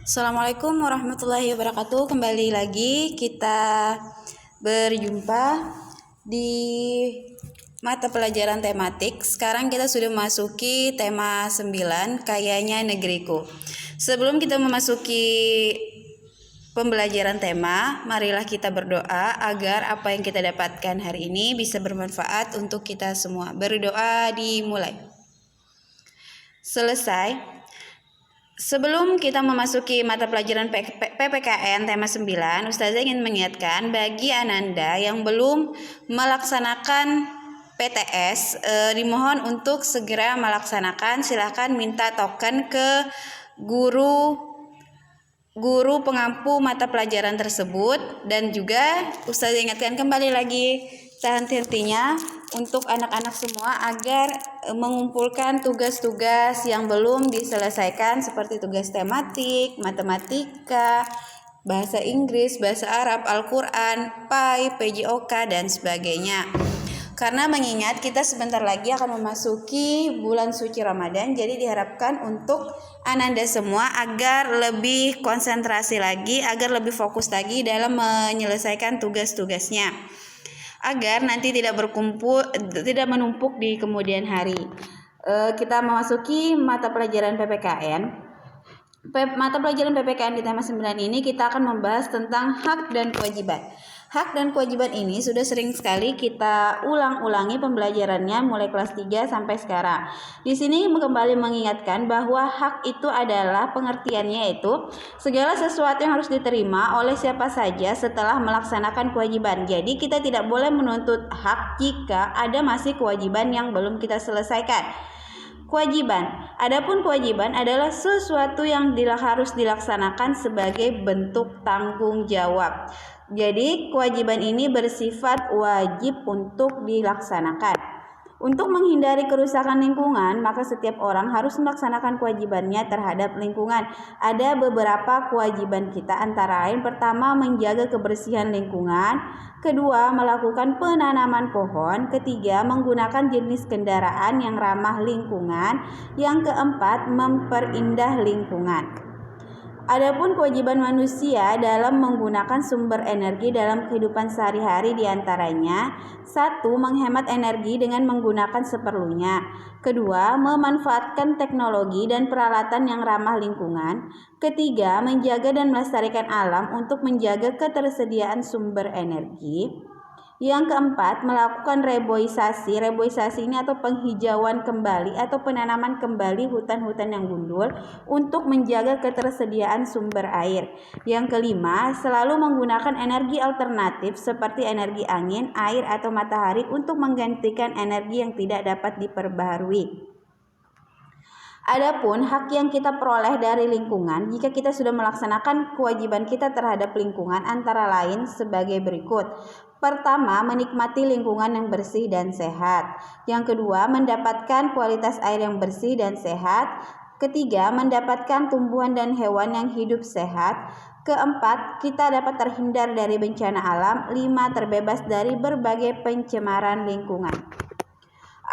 Assalamualaikum warahmatullahi wabarakatuh. Kembali lagi kita berjumpa di mata pelajaran tematik. Sekarang kita sudah memasuki tema 9, kayanya negeriku. Sebelum kita memasuki pembelajaran tema, marilah kita berdoa agar apa yang kita dapatkan hari ini bisa bermanfaat untuk kita semua. Berdoa dimulai. Selesai. Sebelum kita memasuki mata pelajaran PPKN tema 9, Ustazah ingin mengingatkan bagi Ananda yang belum melaksanakan PTS, dimohon untuk segera melaksanakan. Silahkan minta token ke guru pengampu mata pelajaran tersebut. Dan juga Ustazah ingatkan kembali lagi henti-hentinya untuk anak-anak semua agar mengumpulkan tugas-tugas yang belum diselesaikan seperti tugas tematik, matematika, bahasa Inggris, bahasa Arab, Al-Quran, PAI, PJOK, dan sebagainya. Karena mengingat kita sebentar lagi akan memasuki bulan suci Ramadan, jadi diharapkan untuk Ananda semua agar lebih konsentrasi lagi, agar lebih fokus lagi dalam menyelesaikan tugas-tugasnya, agar nanti tidak menumpuk di kemudian hari. Kita memasuki mata pelajaran PPKN. Mata pelajaran PPKN di tema 9 ini kita akan membahas tentang hak dan kewajiban. Hak dan kewajiban ini sudah sering sekali kita ulang-ulangi pembelajarannya mulai kelas 3 sampai sekarang. Di sini kembali mengingatkan bahwa hak itu adalah pengertiannya yaitu segala sesuatu yang harus diterima oleh siapa saja setelah melaksanakan kewajiban. Jadi kita tidak boleh menuntut hak jika ada masih kewajiban yang belum kita selesaikan. Kewajiban. Adapun kewajiban adalah sesuatu yang harus dilaksanakan sebagai bentuk tanggung jawab. Jadi kewajiban ini bersifat wajib untuk dilaksanakan. Untuk menghindari kerusakan lingkungan, maka setiap orang harus melaksanakan kewajibannya terhadap lingkungan. Ada beberapa kewajiban kita, antara lain pertama menjaga kebersihan lingkungan, kedua melakukan penanaman pohon, ketiga menggunakan jenis kendaraan yang ramah lingkungan, yang keempat memperindah lingkungan. Adapun kewajiban manusia dalam menggunakan sumber energi dalam kehidupan sehari-hari diantaranya: 1. Menghemat energi dengan menggunakan seperlunya. Kedua, memanfaatkan teknologi dan peralatan yang ramah lingkungan. Ketiga, menjaga dan melestarikan alam untuk menjaga ketersediaan sumber energi. Yang keempat, melakukan reboisasi. Reboisasi ini atau penghijauan kembali atau penanaman kembali hutan-hutan yang gundul untuk menjaga ketersediaan sumber air. Yang kelima, selalu menggunakan energi alternatif seperti energi angin, air, atau matahari untuk menggantikan energi yang tidak dapat diperbaharui. Adapun hak yang kita peroleh dari lingkungan, jika kita sudah melaksanakan kewajiban kita terhadap lingkungan, antara lain sebagai berikut. Pertama, menikmati lingkungan yang bersih dan sehat. Yang kedua, mendapatkan kualitas air yang bersih dan sehat. Ketiga, mendapatkan tumbuhan dan hewan yang hidup sehat. Keempat, kita dapat terhindar dari bencana alam. 5, terbebas dari berbagai pencemaran lingkungan.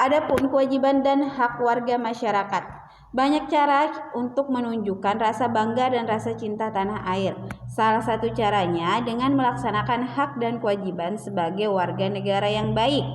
Adapun kewajiban dan hak warga masyarakat. Banyak cara untuk menunjukkan rasa bangga dan rasa cinta tanah air. Salah satu caranya dengan melaksanakan hak dan kewajiban sebagai warga negara yang baik.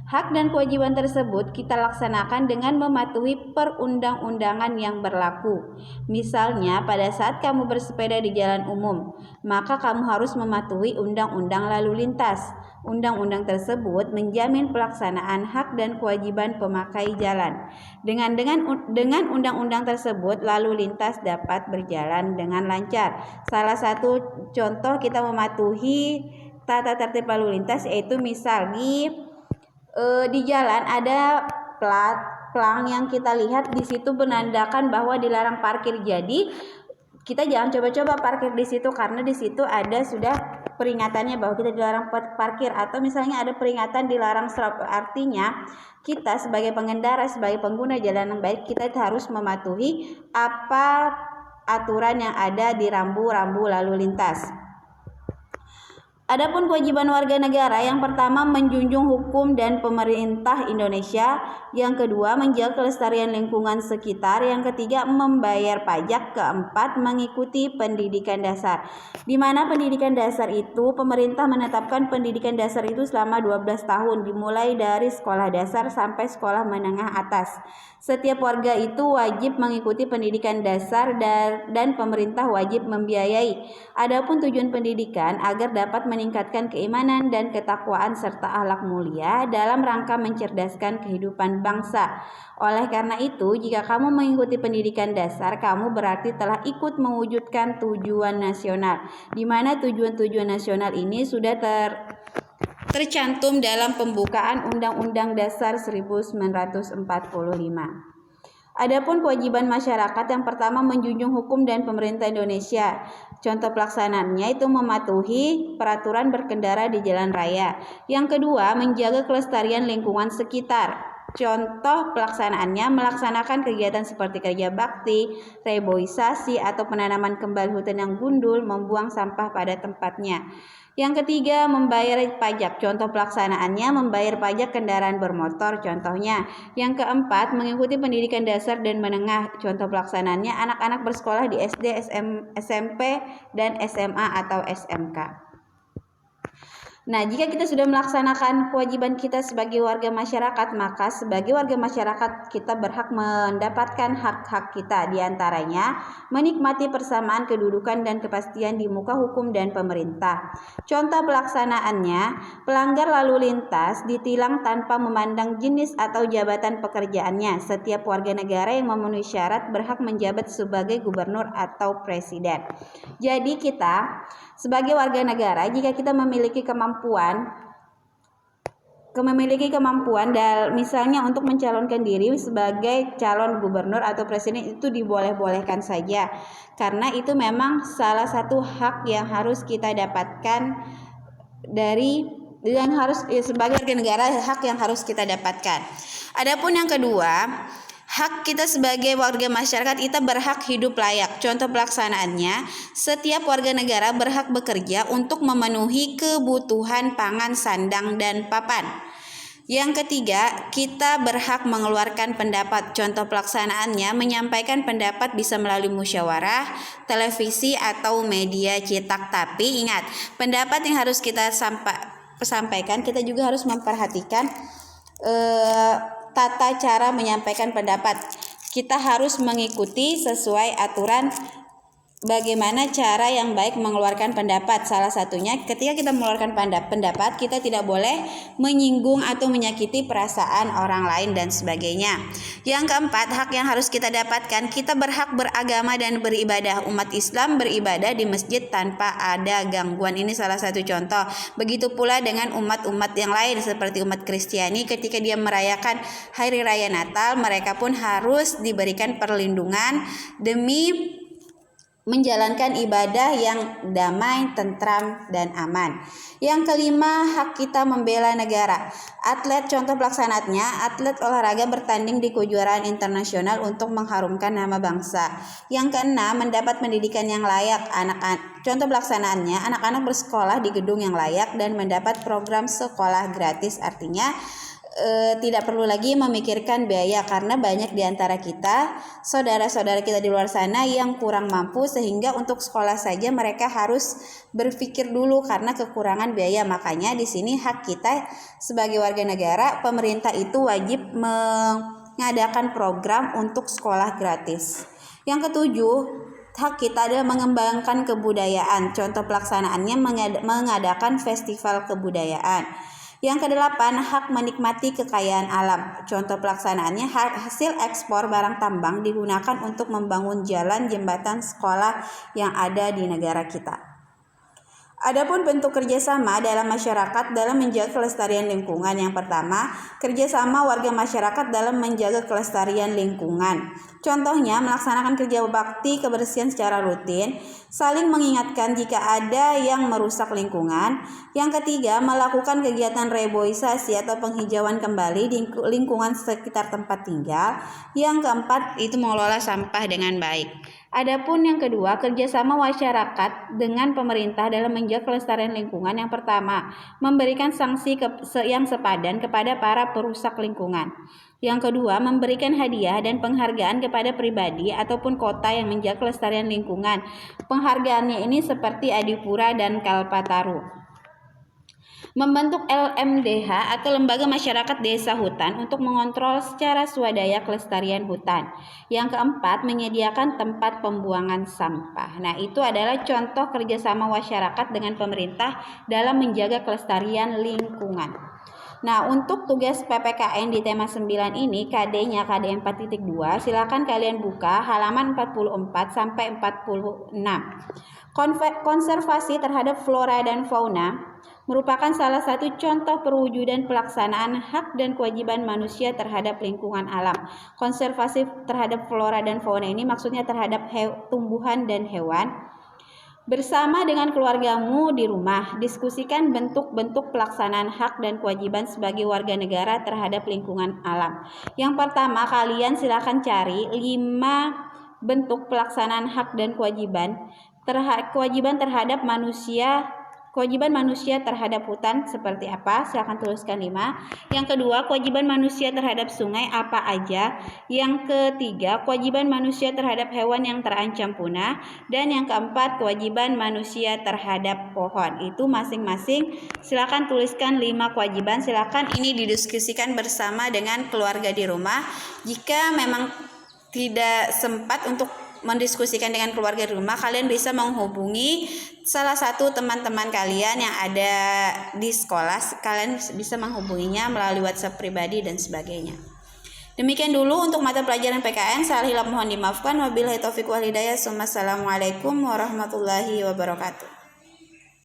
Hak dan kewajiban tersebut kita laksanakan dengan mematuhi perundang-undangan yang berlaku. Misalnya, pada saat kamu bersepeda di jalan umum, maka kamu harus mematuhi undang-undang lalu lintas. Undang-undang tersebut menjamin pelaksanaan hak dan kewajiban pemakai jalan. Dengan undang-undang tersebut, lalu lintas dapat berjalan dengan lancar. Salah satu contoh kita mematuhi tata tertib lalu lintas yaitu misal di jalan ada plang yang kita lihat di situ menandakan bahwa dilarang parkir. Jadi kita jangan coba-coba parkir di situ karena di situ ada sudah peringatannya bahwa kita dilarang parkir, atau misalnya ada peringatan dilarang stop. Artinya kita sebagai pengendara, sebagai pengguna jalan yang baik, kita harus mematuhi apa aturan yang ada di rambu-rambu lalu lintas. Adapun kewajiban warga negara, yang pertama menjunjung hukum dan pemerintah Indonesia, yang kedua menjaga kelestarian lingkungan sekitar, yang ketiga membayar pajak, keempat mengikuti pendidikan dasar. Di mana pendidikan dasar itu pemerintah menetapkan pendidikan dasar itu selama 12 tahun dimulai dari sekolah dasar sampai sekolah menengah atas. Setiap warga itu wajib mengikuti pendidikan dasar dan pemerintah wajib membiayai. Adapun tujuan pendidikan agar dapat meningkatkan keimanan dan ketakwaan serta akhlak mulia dalam rangka mencerdaskan kehidupan bangsa. Oleh karena itu, jika kamu mengikuti pendidikan dasar, kamu berarti telah ikut mewujudkan tujuan nasional, di mana tujuan-tujuan nasional ini sudah tercantum dalam pembukaan Undang-Undang Dasar 1945. Adapun kewajiban masyarakat, yang pertama menjunjung hukum dan pemerintah Indonesia. Contoh pelaksanaannya itu mematuhi peraturan berkendara di jalan raya. Yang kedua, menjaga kelestarian lingkungan sekitar. Contoh pelaksanaannya melaksanakan kegiatan seperti kerja bakti, reboisasi atau penanaman kembali hutan yang gundul, membuang sampah pada tempatnya. Yang ketiga, membayar pajak. Contoh pelaksanaannya membayar pajak kendaraan bermotor contohnya. Yang keempat, mengikuti pendidikan dasar dan menengah. Contoh pelaksanaannya anak-anak bersekolah di SD, SMP, dan SMA atau SMK. Nah, jika kita sudah melaksanakan kewajiban kita sebagai warga masyarakat, maka sebagai warga masyarakat kita berhak mendapatkan hak-hak kita, diantaranya menikmati persamaan kedudukan dan kepastian di muka hukum dan pemerintah. Contoh pelaksanaannya, pelanggar lalu lintas ditilang tanpa memandang jenis atau jabatan pekerjaannya. Setiap warga negara yang memenuhi syarat berhak menjabat sebagai gubernur atau presiden. Jadi kita sebagai warga negara, jika kita memiliki kemampuan misalnya untuk mencalonkan diri sebagai calon gubernur atau presiden, itu diboleh-bolehkan saja, karena itu memang salah satu hak yang harus kita dapatkan sebagai warga negara, hak yang harus kita dapatkan. Adapun yang kedua, hak kita sebagai warga masyarakat, kita berhak hidup layak. Contoh pelaksanaannya, setiap warga negara berhak bekerja untuk memenuhi kebutuhan pangan, sandang, dan papan. Yang ketiga, kita berhak mengeluarkan pendapat. Contoh pelaksanaannya, menyampaikan pendapat bisa melalui musyawarah, televisi, atau media cetak. Tapi ingat, pendapat yang harus kita sampaikan, kita juga harus memperhatikan tata cara menyampaikan pendapat. Kita harus mengikuti sesuai aturan bagaimana cara yang baik mengeluarkan pendapat. Salah satunya ketika kita mengeluarkan pendapat, kita tidak boleh menyinggung atau menyakiti perasaan orang lain dan sebagainya. Yang keempat, hak yang harus kita dapatkan, kita berhak beragama dan beribadah. Umat Islam beribadah di masjid tanpa ada gangguan. Ini salah satu contoh. Begitu pula dengan umat-umat yang lain seperti umat Kristiani, ketika dia merayakan hari raya Natal, mereka pun harus diberikan perlindungan demi menjalankan ibadah yang damai, tentram, dan aman. Yang kelima, hak kita membela negara. Atlet, contoh pelaksanaannya, atlet olahraga bertanding di kejuaraan internasional untuk mengharumkan nama bangsa. Yang keenam, mendapat pendidikan yang layak. Contoh pelaksanaannya, anak-anak bersekolah di gedung yang layak dan mendapat program sekolah gratis. Artinya tidak perlu lagi memikirkan biaya, karena banyak di antara kita, saudara-saudara kita di luar sana yang kurang mampu, sehingga untuk sekolah saja mereka harus berpikir dulu karena kekurangan biaya. Makanya di sini hak kita sebagai warga negara, pemerintah itu wajib mengadakan program untuk sekolah gratis. Yang ketujuh, hak kita adalah mengembangkan kebudayaan. Contoh pelaksanaannya mengadakan festival kebudayaan. Yang kedelapan, hak menikmati kekayaan alam. Contoh pelaksanaannya, hasil ekspor barang tambang digunakan untuk membangun jalan, jembatan, sekolah yang ada di negara kita. Adapun bentuk kerjasama dalam masyarakat dalam menjaga kelestarian lingkungan. Yang pertama, kerjasama warga masyarakat dalam menjaga kelestarian lingkungan. Contohnya, melaksanakan kerja bakti kebersihan secara rutin, saling mengingatkan jika ada yang merusak lingkungan. Yang ketiga, melakukan kegiatan reboisasi atau penghijauan kembali di lingkungan sekitar tempat tinggal. Yang keempat, itu mengelola sampah dengan baik. Adapun yang kedua, kerjasama masyarakat dengan pemerintah dalam menjaga kelestarian lingkungan. Yang pertama, memberikan sanksi yang sepadan kepada para perusak lingkungan. Yang kedua, memberikan hadiah dan penghargaan kepada pribadi ataupun kota yang menjaga kelestarian lingkungan. Penghargaannya ini seperti Adipura dan Kalpataru. Membentuk LMDH atau Lembaga Masyarakat Desa Hutan untuk mengontrol secara swadaya kelestarian hutan. Yang keempat, menyediakan tempat pembuangan sampah. Nah, itu adalah contoh kerjasama masyarakat dengan pemerintah dalam menjaga kelestarian lingkungan. Nah, untuk tugas PPKN di tema 9 ini, KD-nya KD 4.2, silakan kalian buka halaman 44 sampai 46. Konservasi terhadap flora dan fauna merupakan salah satu contoh perwujudan pelaksanaan hak dan kewajiban manusia terhadap lingkungan alam. Konservasi terhadap flora dan fauna ini maksudnya terhadap tumbuhan dan hewan. Bersama dengan keluargamu di rumah, diskusikan bentuk-bentuk pelaksanaan hak dan kewajiban sebagai warga negara terhadap lingkungan alam. Yang pertama, kalian silakan cari 5 bentuk pelaksanaan hak dan kewajiban terhadap manusia. Kewajiban manusia terhadap hutan seperti apa? Silakan tuliskan 5. Yang kedua, kewajiban manusia terhadap sungai apa aja? Yang ketiga, kewajiban manusia terhadap hewan yang terancam punah. Dan yang keempat, kewajiban manusia terhadap pohon. Itu masing-masing silakan tuliskan 5 kewajiban. Silakan ini didiskusikan bersama dengan keluarga di rumah. Jika memang tidak sempat untuk mendiskusikan dengan keluarga di rumah, kalian bisa menghubungi salah satu teman-teman kalian yang ada di sekolah. Kalian bisa menghubunginya melalui WhatsApp pribadi dan sebagainya. Demikian dulu untuk mata pelajaran PKN. Salah hilap mohon dimaafkan. Wabillahi taufiq wal hidayah. Assalamualaikum warahmatullahi wabarakatuh.